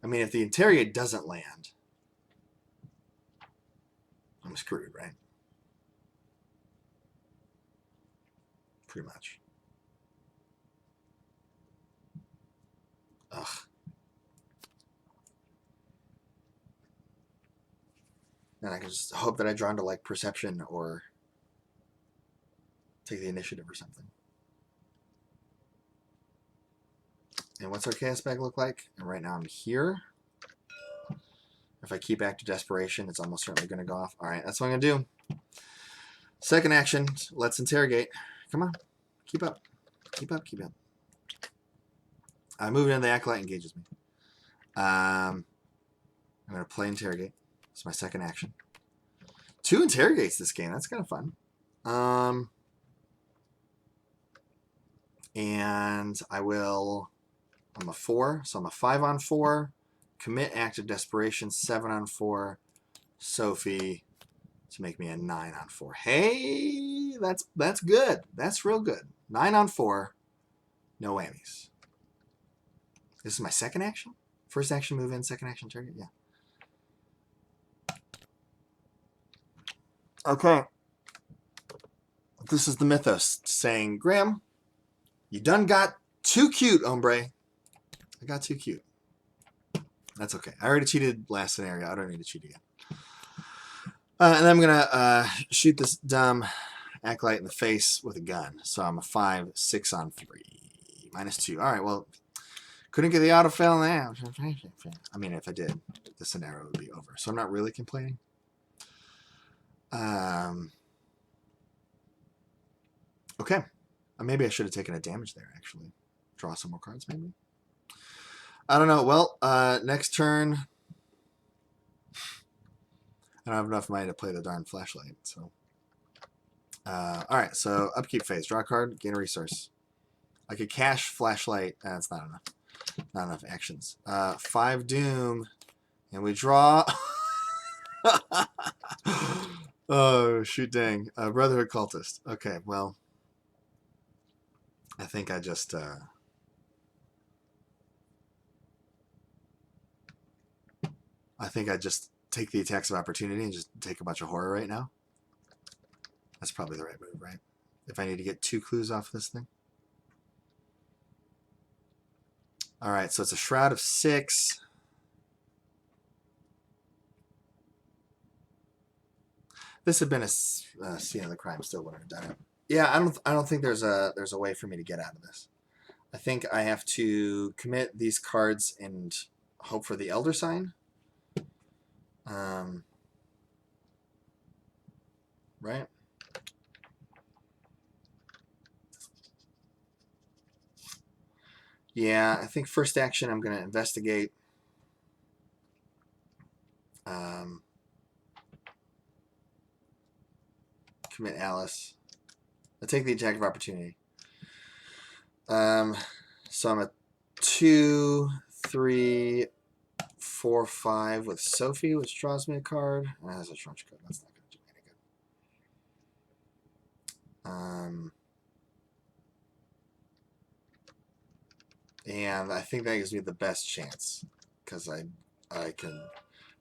I mean, if the interrogate doesn't land, I'm screwed, right? Pretty much. Ugh. And I can just hope that I draw into like perception or take the initiative or something. And what's our chaos bag look like? And right now I'm here. If I keep active desperation, it's almost certainly going to go off. All right, that's what I'm going to do. Second action, let's interrogate. Come on, keep up, keep up, keep up. Moving into the acolyte engages me. I'm going to play interrogate. It's my second action. 2 interrogates this game. That's kind of fun. And I will. I'm a 4, so I'm a 5 on 4. Commit active desperation, 7 on 4. Sophie to make me a 9 on 4. Hey, that's good. That's real good. 9 on 4. No whammies. This is my second action? First action move in, second action target? Yeah. Okay. This is the mythos saying, Graham, you done got too cute, hombre. I got too cute. That's okay. I already cheated last scenario. I don't need to cheat again. And then I'm going to shoot this dumb acolyte in the face with a gun. So I'm a 5, 6 on 3. -2. All right, well, couldn't get the autofill now. I mean, if I did, the scenario would be over. So I'm not really complaining. Okay. Maybe I should have taken a damage there, actually. Draw some more cards, maybe. I don't know. Well, next turn, I don't have enough money to play the darn flashlight. So, all right. So upkeep phase. Draw a card. Gain a resource. I could cash flashlight. That's not enough. Not enough actions. 5 doom, and we draw. Oh shoot! Dang. Brotherhood cultist. Okay. Well, I think I just. Take the attacks of opportunity and just take a bunch of horror right now. That's probably the right move, right? If I need to get 2 clues off this thing. All right, so it's a shroud of 6. This had been a scene of the crime, still wouldn't have done it. Yeah, I don't think there's a way for me to get out of this. I think I have to commit these cards and hope for the Elder Sign. Right? Yeah, I think first action I'm going to investigate. Commit Alice. I take the attack of opportunity. So I'm a 2, 3, 4, 5 with Sophie, which draws me a card. That's a trench card. That's not going to do me any good. And I think that gives me the best chance because I can.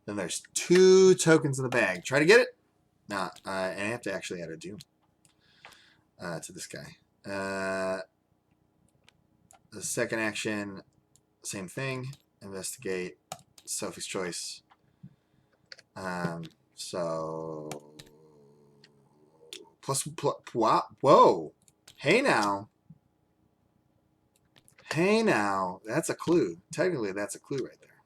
Then there's 2 tokens in the bag. Try to get it. Nah, and I have to actually add a doom to this guy. The second action, same thing. Investigate. Sophie's choice. So plus whoa. Hey now. Hey now. That's a clue. Technically, that's a clue right there.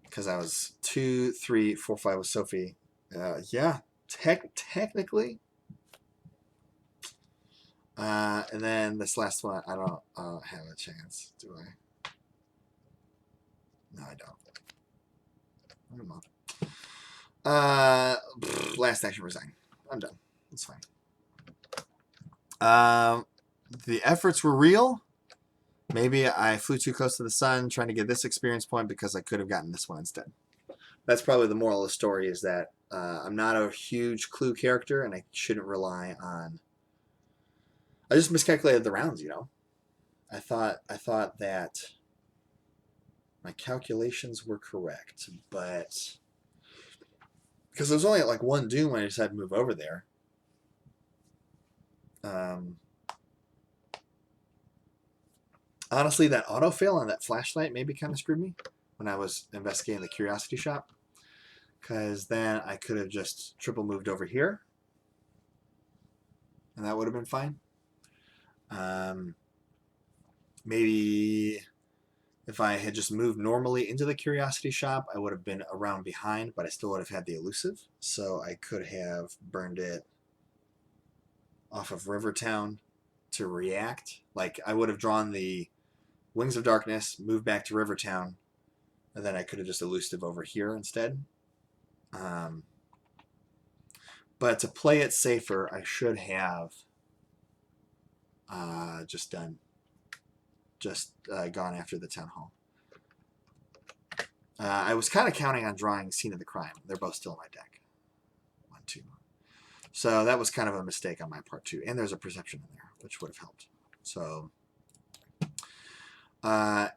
because I was 2, 3, 4, 5 with Sophie. Yeah, technically. And then this last one, I don't have a chance, do I? No, I don't. Last action, resign. I'm done. It's fine. The efforts were real. Maybe I flew too close to the sun trying to get this experience point because I could have gotten this one instead. That's probably the moral of the story, is that I'm not a huge clue character and I shouldn't rely on... I just miscalculated the rounds, you know. I thought that my calculations were correct, but because there was only like one doom when I decided to move over there. Honestly, that autofail on that flashlight maybe kind of screwed me when I was investigating the curiosity shop, because then I could have just triple moved over here and that would have been fine. Maybe if I had just moved normally into the curiosity shop, I would have been around behind, but I still would have had the elusive, so I could have burned it off of Rivertown to react. Like, I would have drawn the Wings of Darkness, moved back to Rivertown, and then I could have just elusive over here instead. But to play it safer, I should have gone after the town hall. I was kind of counting on drawing Scene of the Crime. They're both still in my deck. 1, 2. So that was kind of a mistake on my part too. And there's a perception in there, which would have helped. So, oh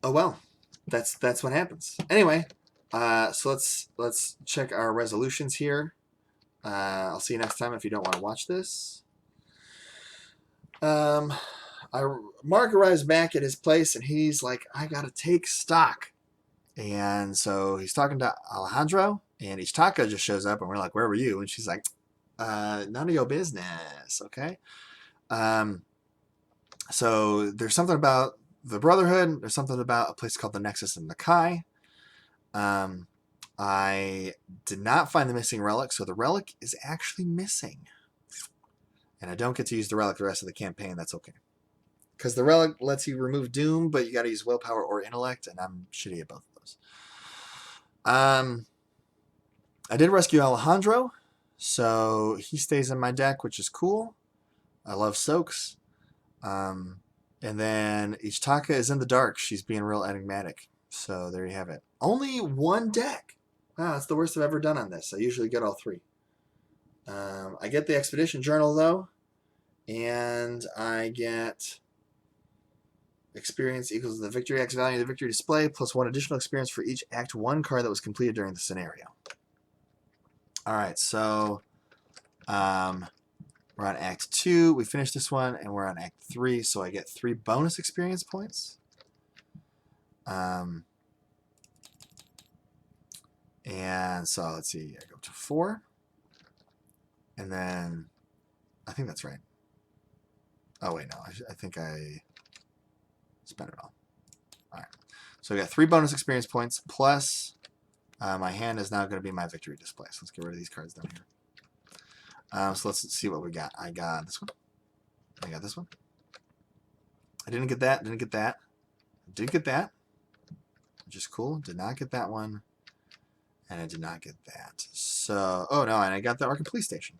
well, that's what happens. Anyway, so let's check our resolutions here. I'll see you next time if you don't want to watch this. Mark arrives back at his place and he's like, I gotta take stock. And so he's talking to Alejandro, and Ishtaka just shows up and we're like, where were you? And she's like, none of your business, okay? So there's something about the Brotherhood. There's something about a place called the Nexus in Nakai. I did not find the missing relic, so the relic is actually missing. And I don't get to use the relic the rest of the campaign. That's okay. Because the relic lets you remove Doom, but you got to use Willpower or Intellect, and I'm shitty at both of those. I did rescue Alejandro, so he stays in my deck, which is cool. I love soaks. And then Ishtaka is in the dark. She's being real enigmatic. So there you have it. Only one deck. Wow, that's the worst I've ever done on this. I usually get all 3. I get the Expedition Journal, though. And I get experience equals the victory X value of the victory display, plus 1 additional experience for each Act 1 card that was completed during the scenario. Alright, so we're on Act 2. We finished this one, and we're on Act 3, so I get 3 bonus experience points. And so let's see, I go to 4. And then, I think that's right. Oh, wait, no, I think I spent it all. All right. So we got 3 bonus experience points, plus my hand is now going to be my victory display. So let's get rid of these cards down here. So let's see what we got. I got this one. I got this one. I didn't get that. Didn't get that. Did get that, which is cool. Did not get that one. And I did not get that. So, oh no, and I got the Arkham Police Station.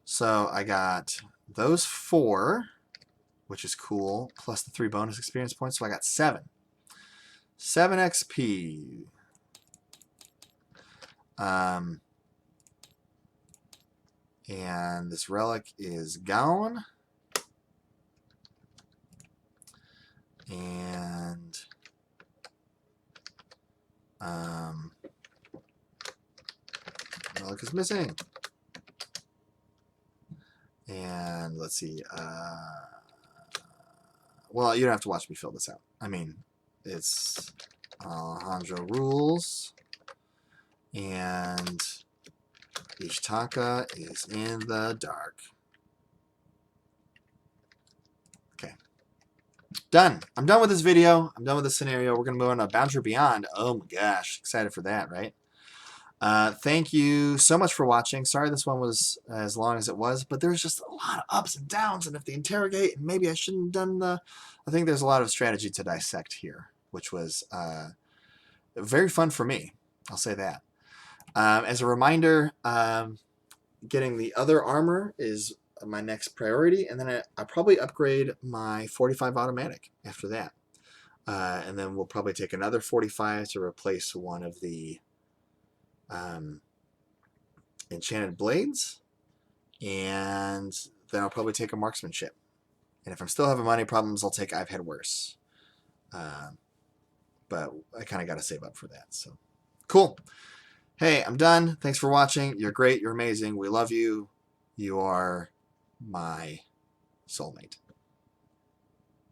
So I got those 4, which is cool, plus the 3 bonus experience points. So I got 7. 7 XP. And this relic is gone. And relic is missing. And let's see. Well, you don't have to watch me fill this out. I mean, it's Alejandro rules. And Ishtaka is in the dark. Okay. Done. I'm done with this video. I'm done with this scenario. We're going to move on to Boundary Beyond. Oh my gosh. Excited for that, right? Thank you so much for watching. Sorry this one was as long as it was, but there's just a lot of ups and downs, and if they interrogate, and maybe I shouldn't have done the... I think there's a lot of strategy to dissect here, which was very fun for me. I'll say that. As a reminder, getting the other armor is my next priority, and then I probably upgrade my 45 automatic after that. And then we'll probably take another 45 to replace one of the enchanted blades, and then I'll probably take a marksmanship. And if I'm still having money problems, I'll take I've had worse. But I kind of got to save up for that. So cool. Hey, I'm done. Thanks for watching. You're great. You're amazing. We love you. You are my soulmate.